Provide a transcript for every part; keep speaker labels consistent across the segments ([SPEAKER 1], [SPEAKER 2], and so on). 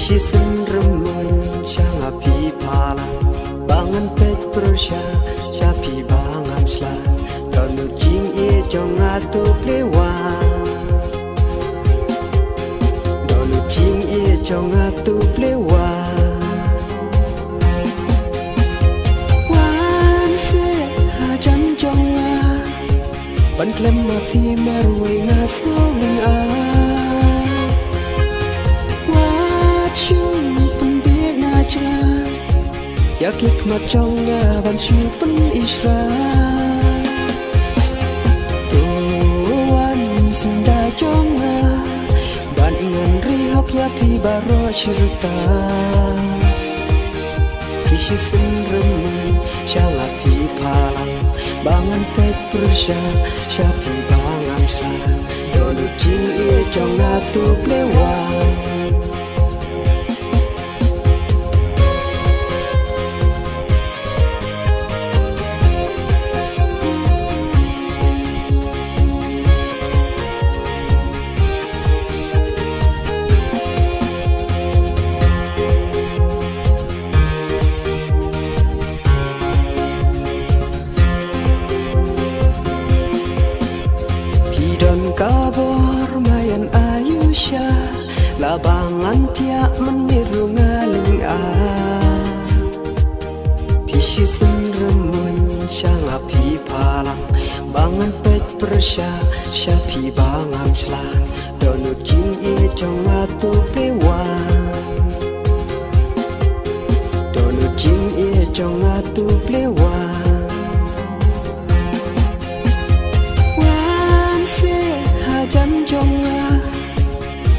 [SPEAKER 1] Pishisan remun Shanga pi pala Bangan pet persya Shapi bangam slan Donu jing e jong atu plewan Donu jing e jong atu plewan Wan se hajan jong a Ban klem ma pi marway nga snowing a Yakik mat trong ban chu pen isra Tuan senda trong ban ngan ri hok ya pi baro shirta Kishi sen remen shala pi palang bangan pet persya shapi bangam shla Dolu jing e trong atu plewang Kabor mayan ayusya Labangan tiak meniru ngaling a Pishi sen remun Shanga pi palang Bangan pet persya Shapi bangam shlan Donu jing e jong atu plewan Donu jing e jong atu plewan Jan jong a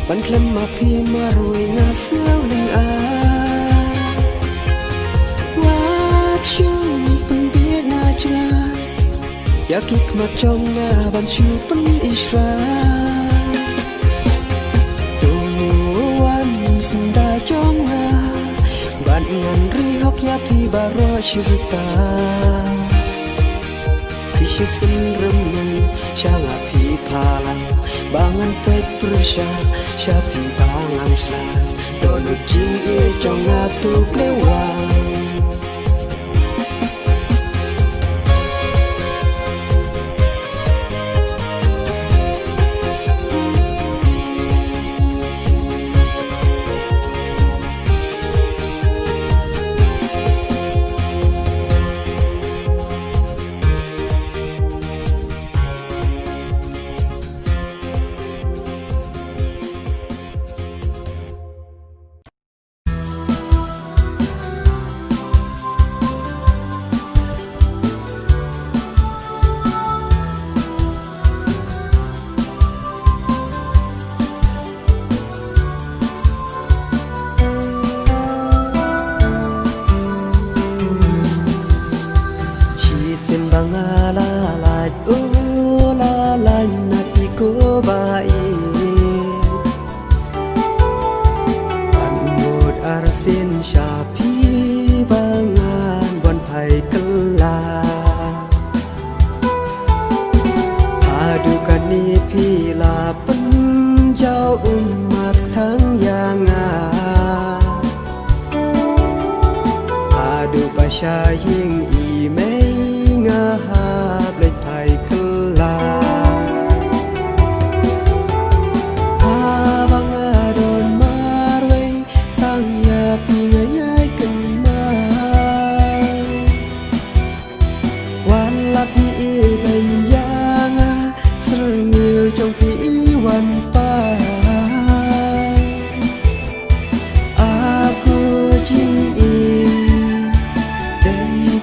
[SPEAKER 1] ban klem ma pi marway nga snowling a Wat chu pen biet na cha Yakik mat jong a ban chu pen isra Tuan senda jong a ban ngan ri hok ya pi baro shirta Kishi sen remen shala pi palang Bangan pet persya Shapi bangam shlan Donu jing e jong atu plewang Arsin Shapi bangan wan pai kela Adukan ni pila penjau umat thang yang Adu pasya ying imei ngahab lej pai kela Trong pi wan pa Aku jing in Day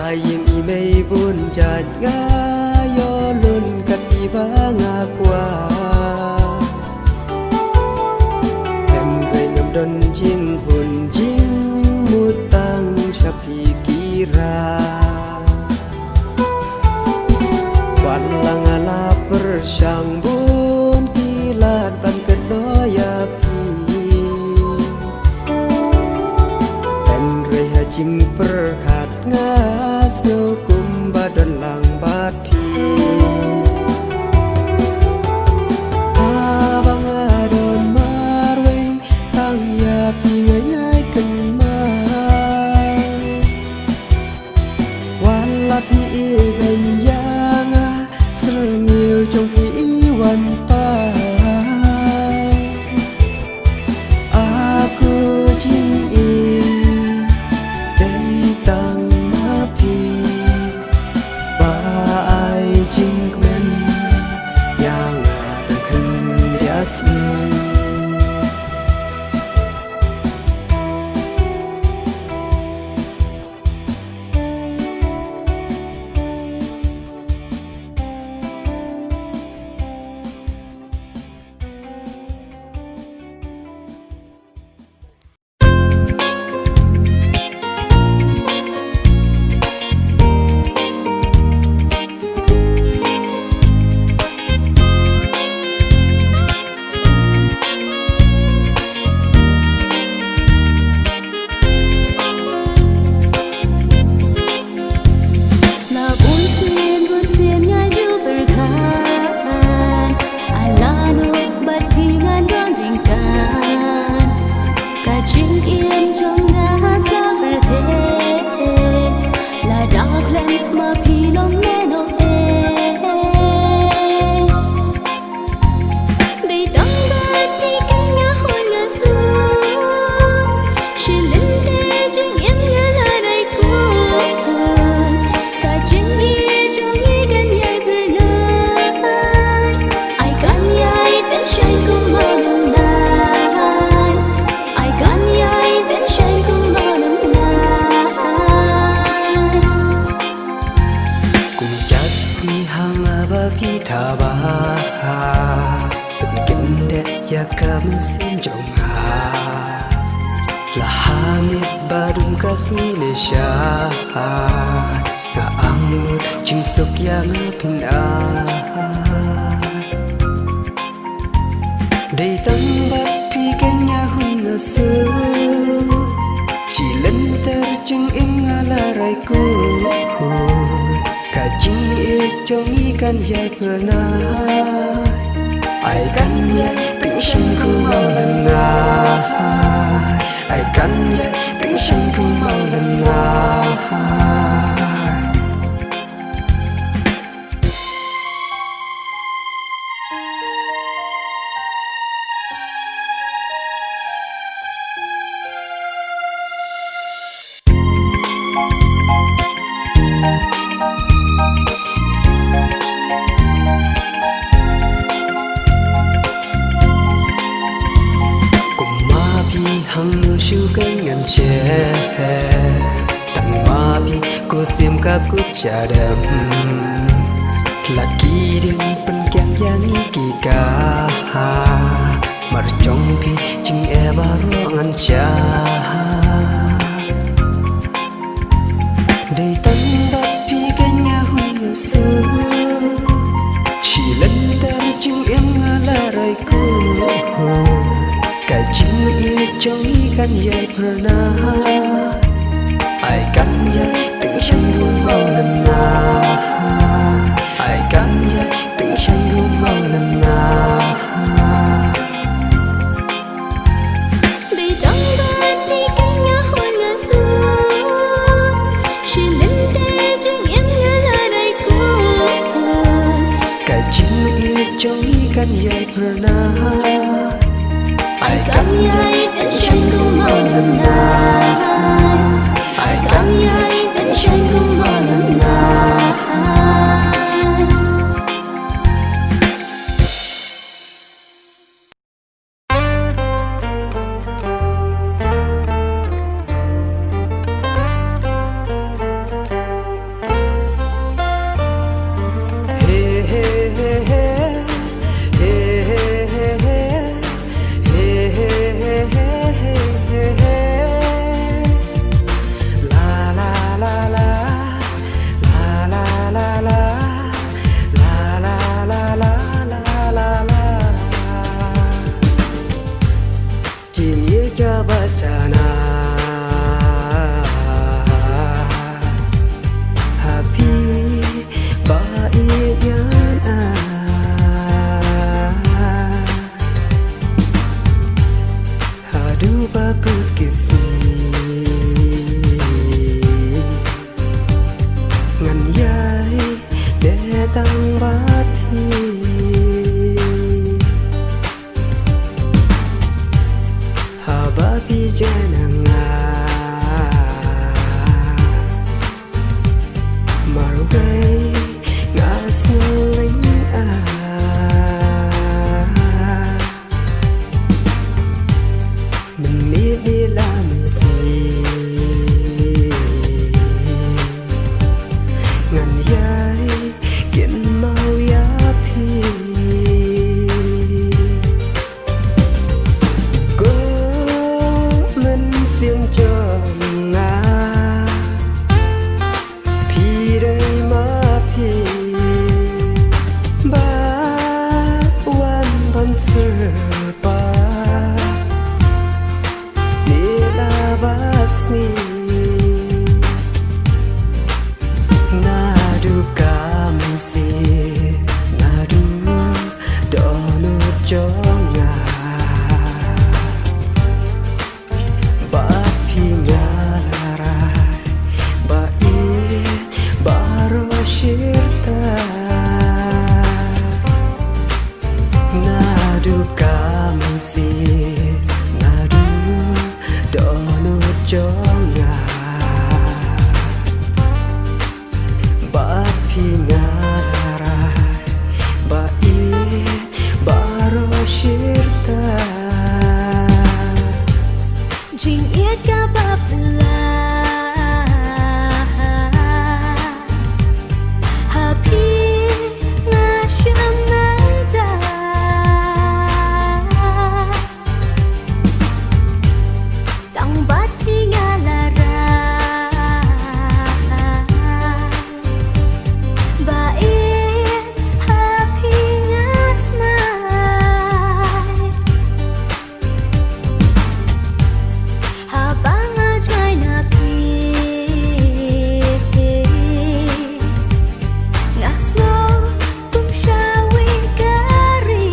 [SPEAKER 1] Sayang imay bunjat ngayolun katibang aqua Em gây ngầm đơn jing hun jing mutang syapikira Wan lang ala persyang bun kilat ban kedoya pi Em rei hajim perkat ngas ngukum badan lang bat pi Abang adon marway tang ya pi ngayay kenmal Wala pi iben janga serngil trong pi iwan pa Aku jing in day tang ma pi Ba ai jing kmen yang tang khen diasni Na ang jing sok yang pin a Day tang bat pi kenya hun na su Chỉ lần ter jing im ngala rai ku Ka jing e chong ikan yai pernah Ai kan yai ting shin ku mau na Ai kan yai ting shin ku mau na Cadam laki din penkyang yang ikika marjong pi jing e barongan cha Day tan bat pi kanya hun su Chi lần tar jing em ngalarai ku Ka jing e chong ikan yai pernah Ai kan yai tiếng sanh ru mau lần na Ai kan yai tiếng sanh ru mau lần na Day tang bat pi kanya hun na su Chi lần te jing em ngalarai ku Ka jing e chong ikan yai pernah Ai kan yai tiếng sanh ru mau lần na Ai kan yai tiếng sanh ru mau lần na jonga ba phi ngara ba i baro shirta
[SPEAKER 2] jing yet ka ba pla happy nga shamanda tang bat thi nga lara ba it happy nga smile habang ajay na ngasno tum shawi kari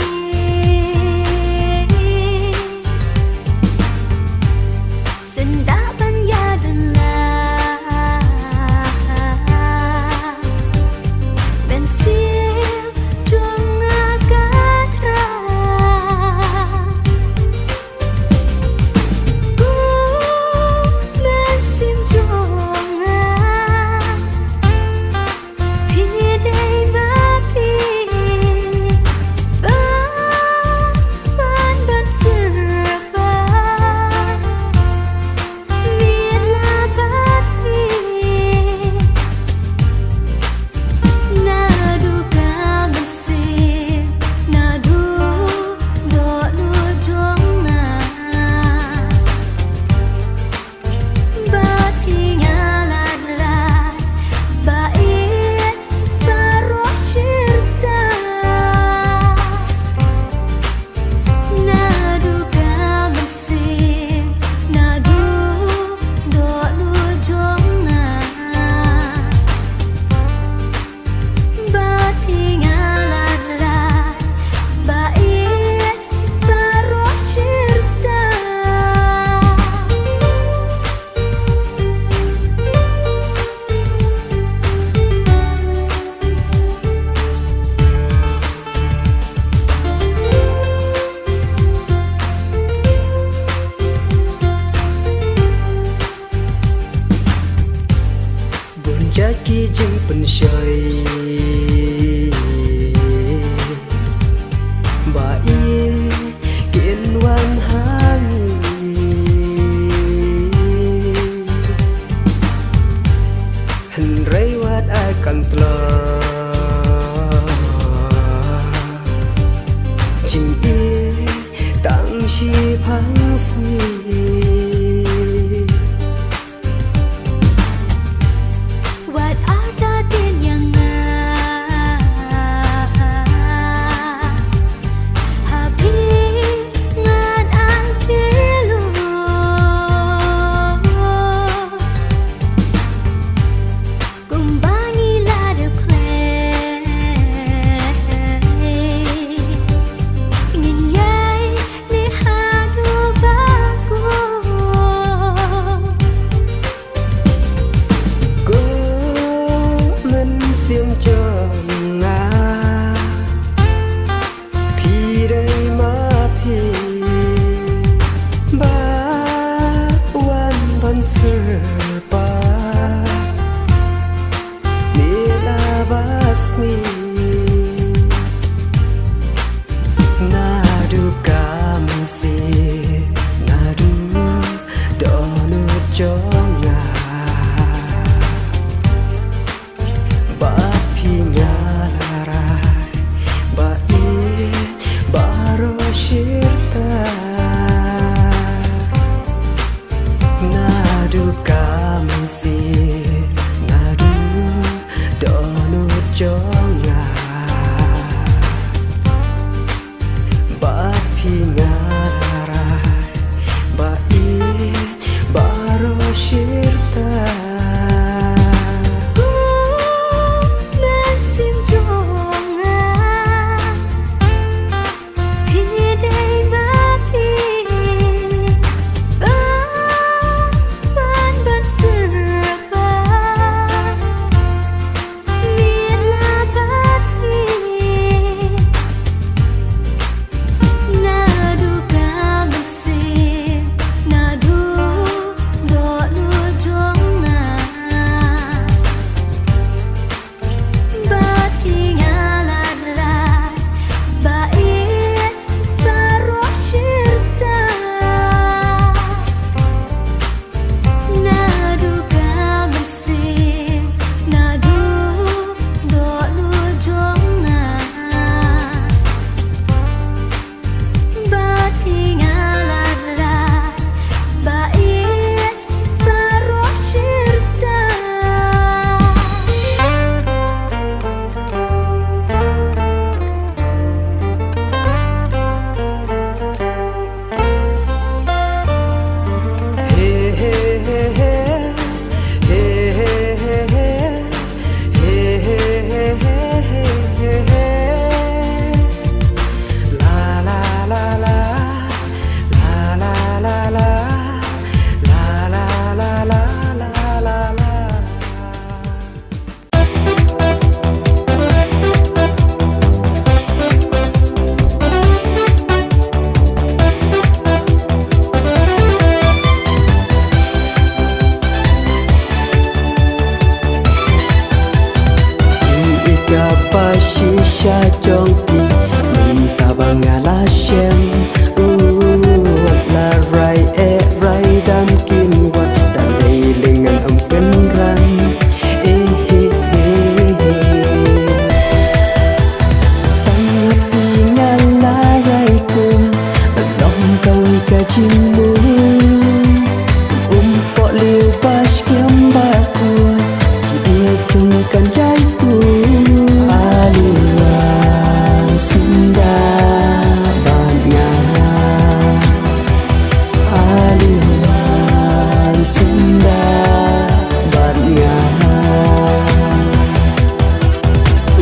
[SPEAKER 2] senda banyadan la bensil jong agatra ku bensim jonga pidei mapi ban ban serba mila basri nadu kamansin nadu do nu jonga bat hingalan rai bait baru cerita nadu kamansin nadu do nu jonga bat hingalan rai bait baru cerita
[SPEAKER 1] bunjaki jing pensyai ba i kin wan hangi hen rei wat akan tla jing i tang shi phang si
[SPEAKER 2] What are the tin yang happy ngan ang kilo kumbangi la de kle ngin yai ni hanu bago
[SPEAKER 1] cô mình xiêm jonga phi đây ma phi ba wan ban serba nila basni nadu kamsi nadu donu jonga ba phi ngara ba i baro shirta nadu kamsi nadu donu jonga ba phi ngara ba i baro shirta
[SPEAKER 2] bensim jonga pidei mapi ban ban serba mila basri nadu kamansin nadu do nu
[SPEAKER 1] sha chong pi mình ta bang ala shem la rai e rai dam kin wat da lei lengan ken ran he tang pi ngala rai ko dong kau ka chin mu po liu pas kiam ba ko ki e chung kan jai tu aliwan sinda ban nga aliwan sinda ban nga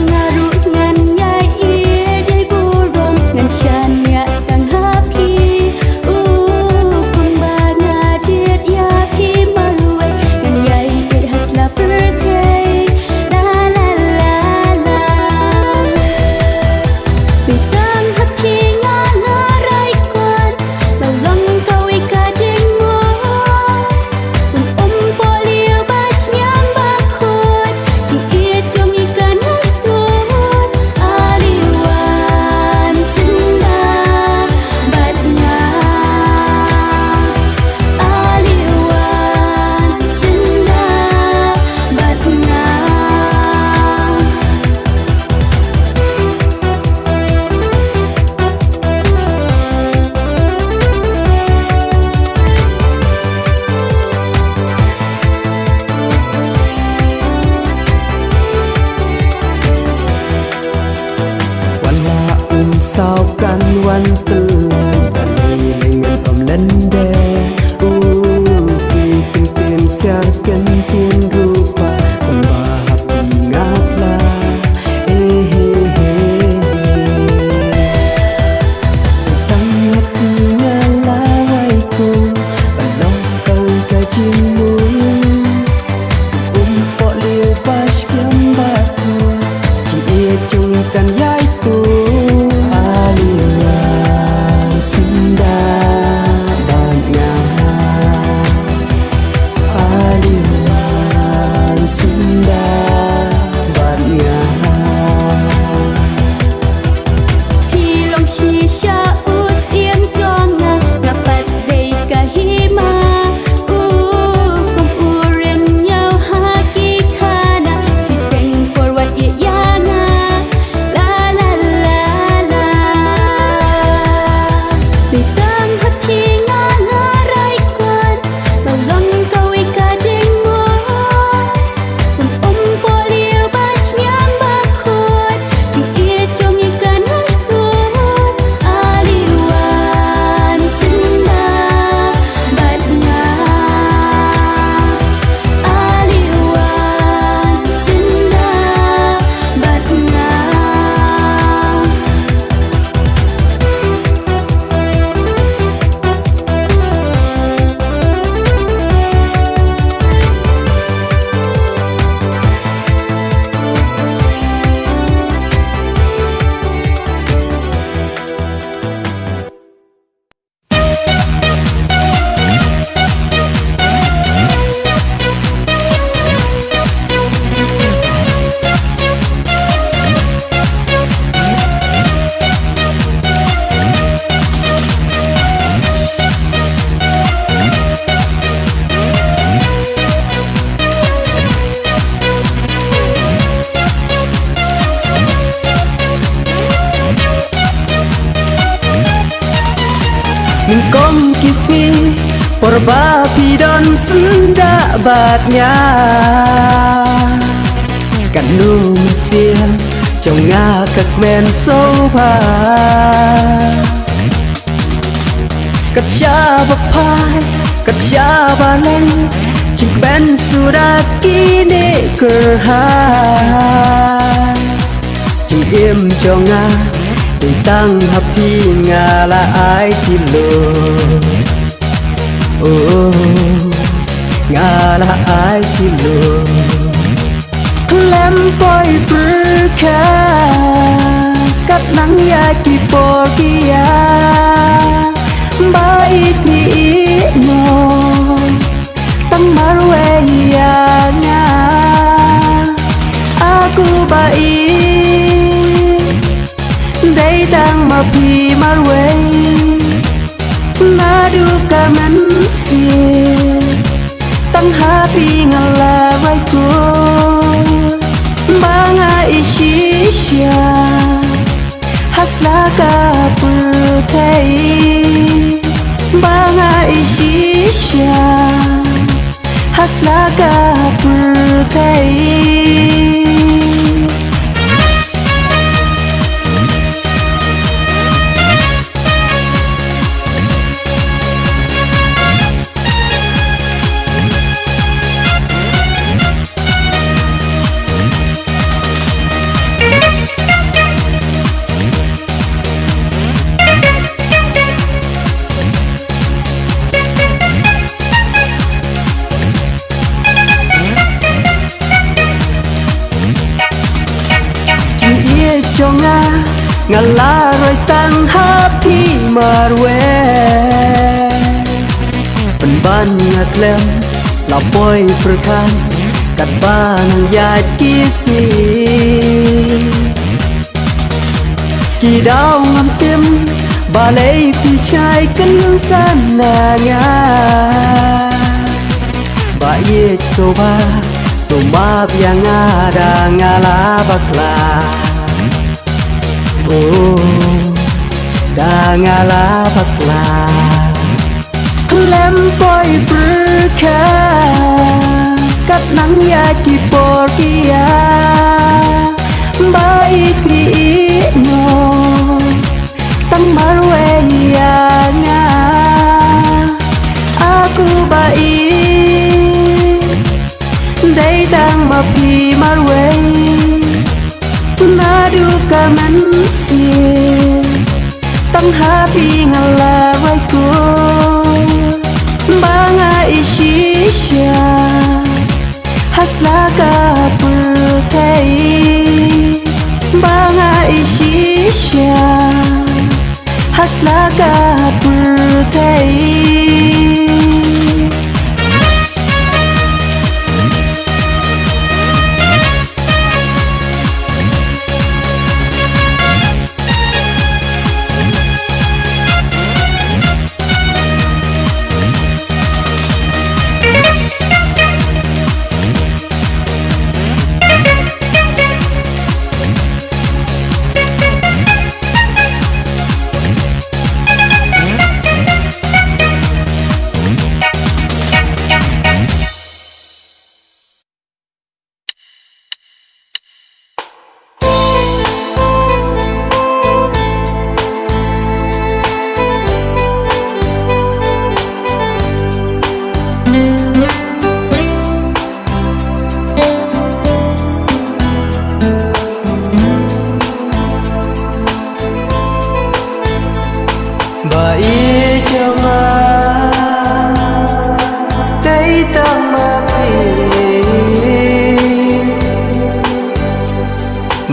[SPEAKER 2] ngaru ngan nyai ie dei burung ngan shan ya tang happy kumba nga jet ya pi malwe ngan yai it has la birthday la la la la bitang happy nga na rai kon balong kawi ka jing mo po liu bas nyam ba khot chi ie chong ikan hatut aliwan sinda bat nga aliwan sinda bat nga
[SPEAKER 1] วันละสาวกันวันเตือนแต่ไม่เลยเงินอมเล่นเดปีเป็นเปลี่ยนเสียงกันเปลี่ยนรูปะคนว่าปีงับลาตั้งปีงาลาไรกูบันน้องเกากะจิมมูปอเลียวปัสเกียมบาคูที่เอจงกันย้ายตูaliwan sinda ban nga aliwan sinda ban nga
[SPEAKER 2] pi long shi sha us iem chong nga ngapat dei ka hi ma kum uren nhau ha ki khana chi teng por wat ye ya nga la la la la bitang happy nga na rai kon balong kawi ka jing mo po liu bas nyam ba khot chi ie chong ikan hatut aliwan sinda bat nga aliwan sinda bat nga
[SPEAKER 1] mình kom kisi porba pidon sunda batnya kan nu sia trong nga các men sâu ba cắt cha bạc phai cắt cha ba lên chỉ ben suraki ne kerha chỉ im cho nga tình tăng happy nga là ai kilo nga là ai kilo lem boy berka kat nang ya ki pokia bai ti no tang marwe ya nga aku bai marway nadu kamansia tang happy ngala baiko banga ishisha haslaka purkai banga ishisha haslaka purkai Jonga ngala rồi tăng happy marwe pen ban ngặt lem la boy perkan kat ban yat kisi ki đau ngâm tim ba lấy pi chai cân lưu san na nga ba ye so ba to ma bia nga da nga la bakla da ngala bakla lem boy berka kat nang ya ki porkia bai kri no tang marwe ya nga aku bai dei tang ma pi marwe nadu kamansia tang happy ngala baiko banga ishisha haslaka purkai banga ishisha haslaka purkai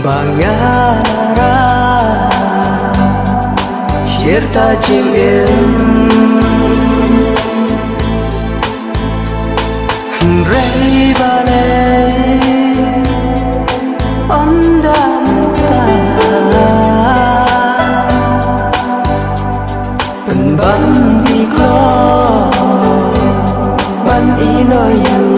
[SPEAKER 1] Bangara Shirta jingin Rei bale Ondam ta Penban biklo Ban ino yang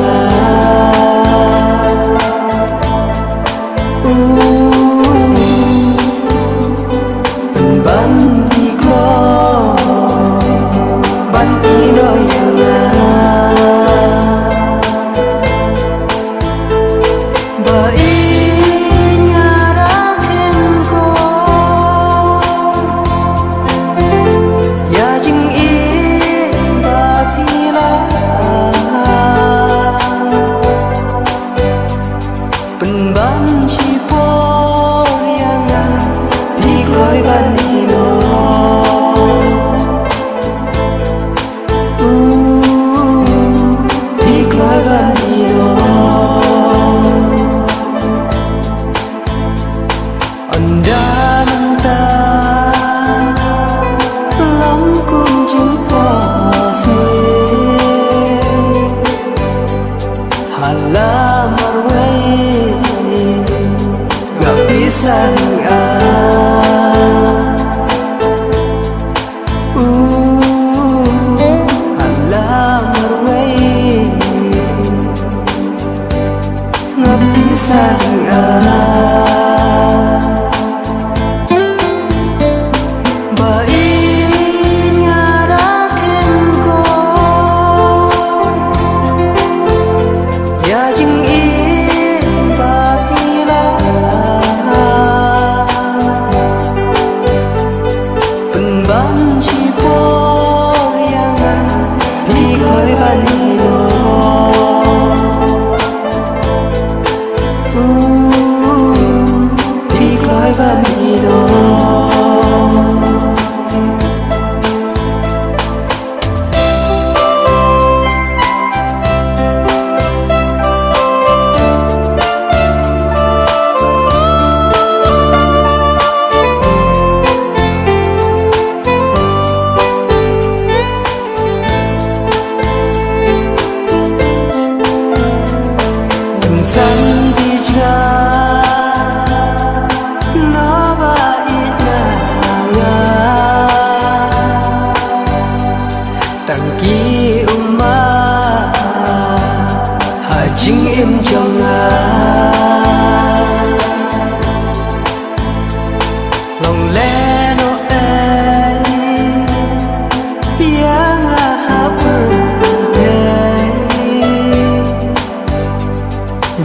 [SPEAKER 1] san đi cha nó ba ít nga tặng ký ma hà chính em trong nga lòng lẽ nó ấy tiếng hát thế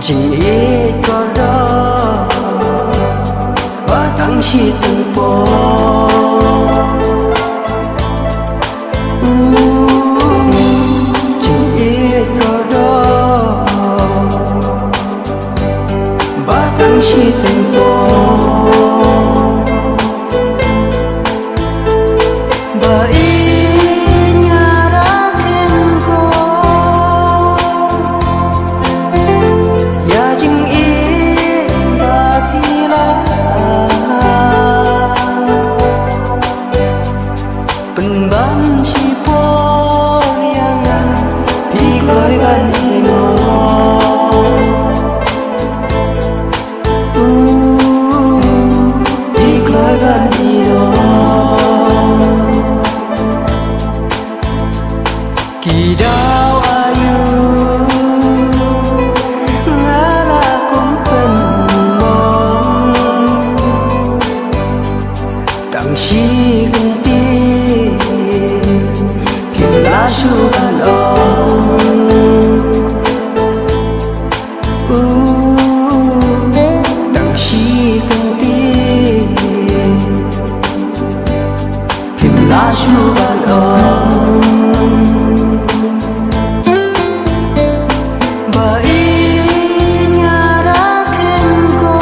[SPEAKER 1] chính ít có đó và tăng chi từng phố chính ít có đó và tăng chi từng phố và ít nhà đã khen cô ya chính ít và phi la bên ban chi po yang phi lối ban ino phi lối ban ino kỳ đau ayu ngala cũng cần mong tặng chi gần tin phim lá su ban ông tặng chi gần tin phim lá su ban ông và ít nhà đã khen cô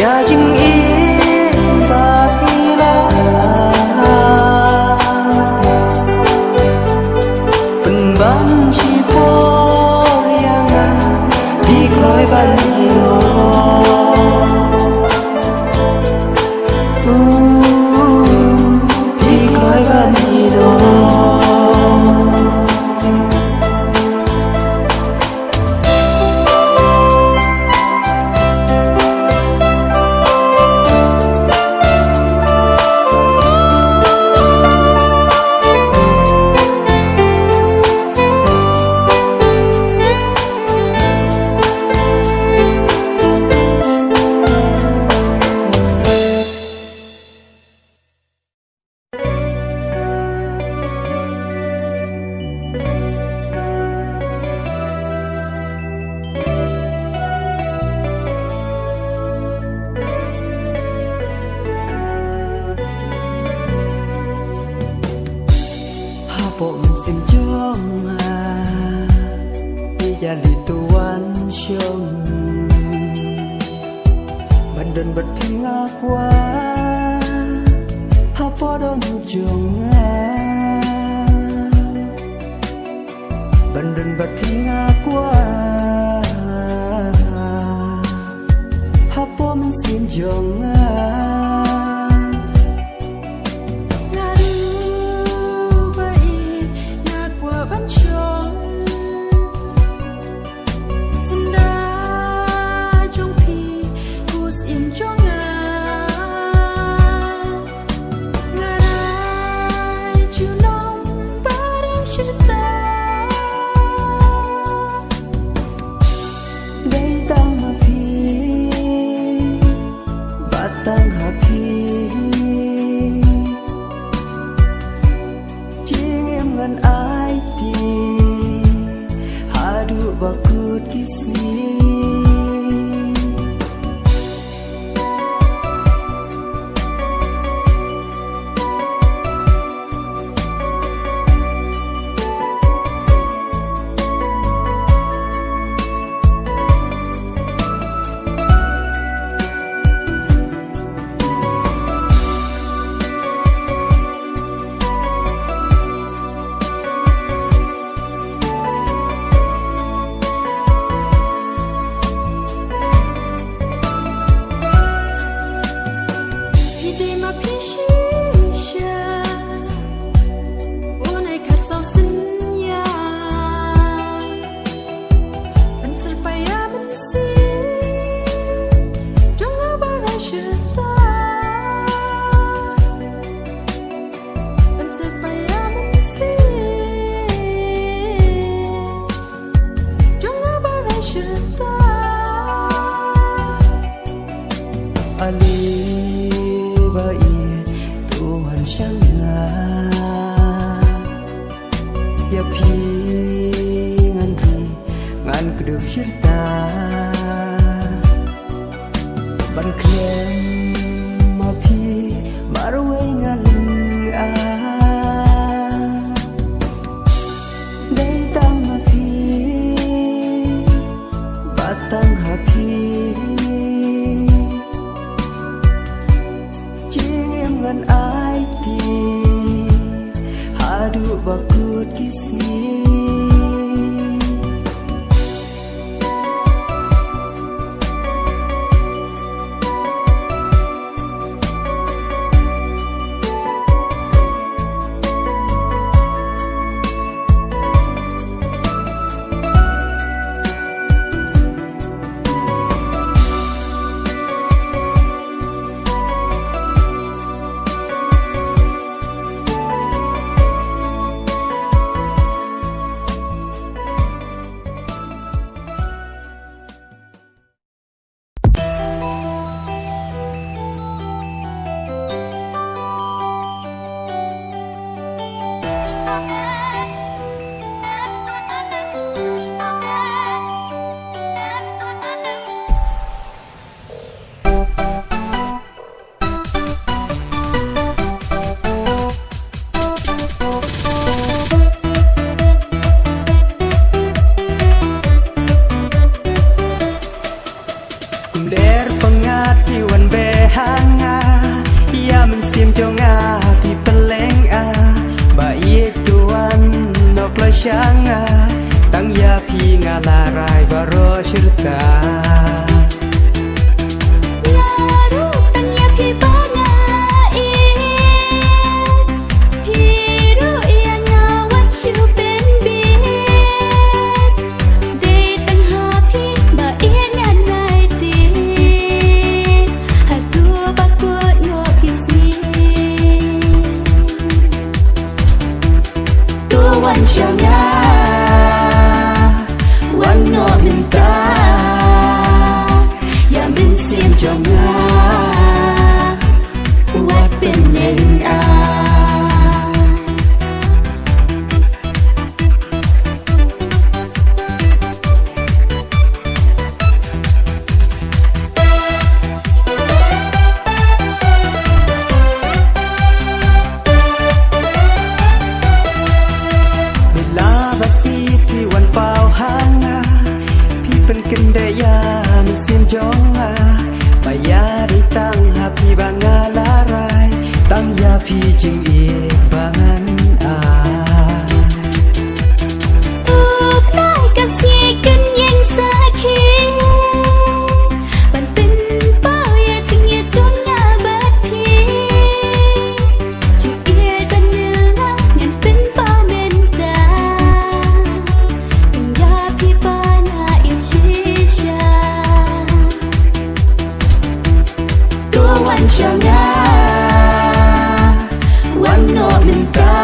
[SPEAKER 1] ya chính ít và phi la bên ban chi po yang phi lối ban ino phi lối ban ino bom sim chong ya li tuan chong ban đơn bật phi nga qua ha po don chong ban đơn bật phi nga qua ha po mình sim chong api ngan ri ngan keduk cerita ban klem api marwai ngalin dai tang api batang api jingim ngan ai ti hadu bakut kisi Shanga tang ya pi ngalarai baro cerita
[SPEAKER 2] Laru tang ya pi bangai Piru ia nyawat siu ben bet Dei tang hapi ba ia nganai ti Hadu bakut no kisi
[SPEAKER 1] Tuan Shanga no minta ya min sim jonga wat peneng bila basi pi wan pau hanga kendaya musim jonga bayari tang hapi bangalarai tang ya pi jing e bangan
[SPEAKER 2] Uplai kasih kenyang sakit ban pen pau ya jing ya jonga bat pi Cik ia ban nila ngan pen pau menta Keng ya pi bana
[SPEAKER 1] Tuan Shanga wan no minta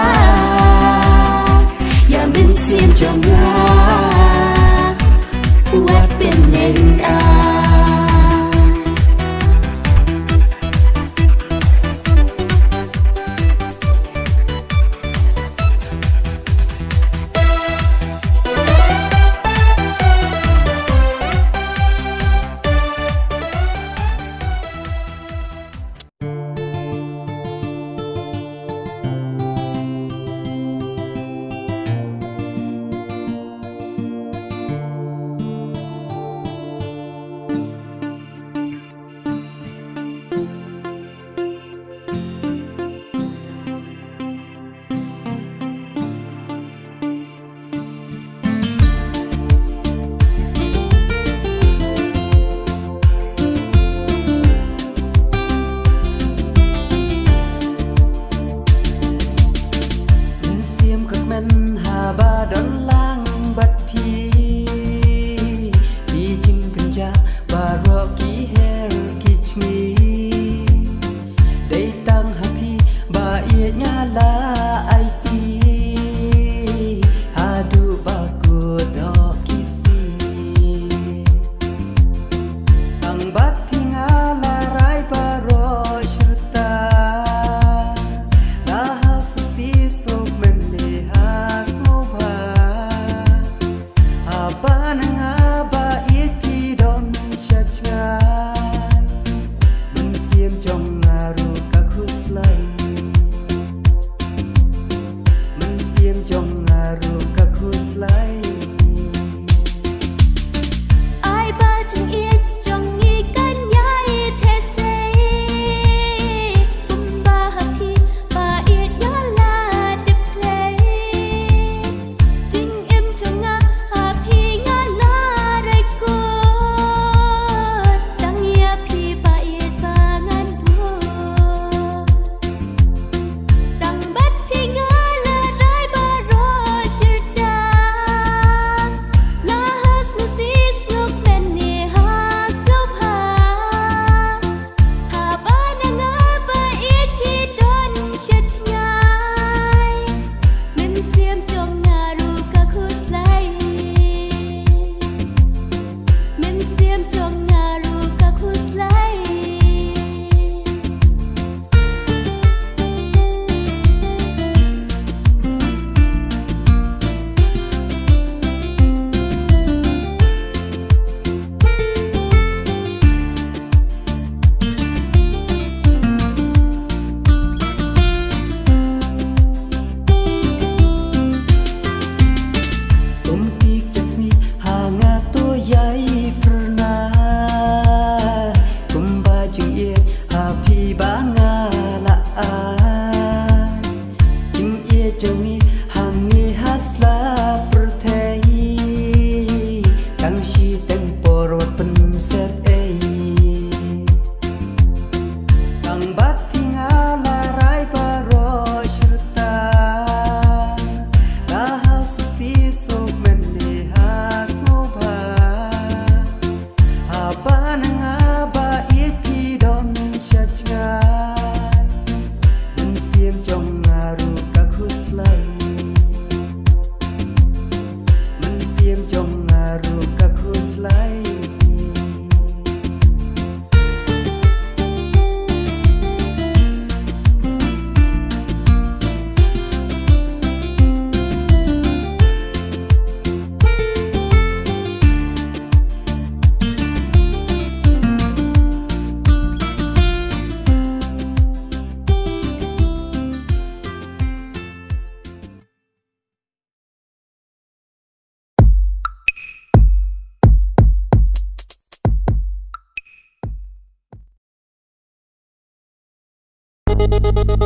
[SPEAKER 2] Hãy subscribe cho kênh Ghiền Mì Gõ để không bỏ lỡ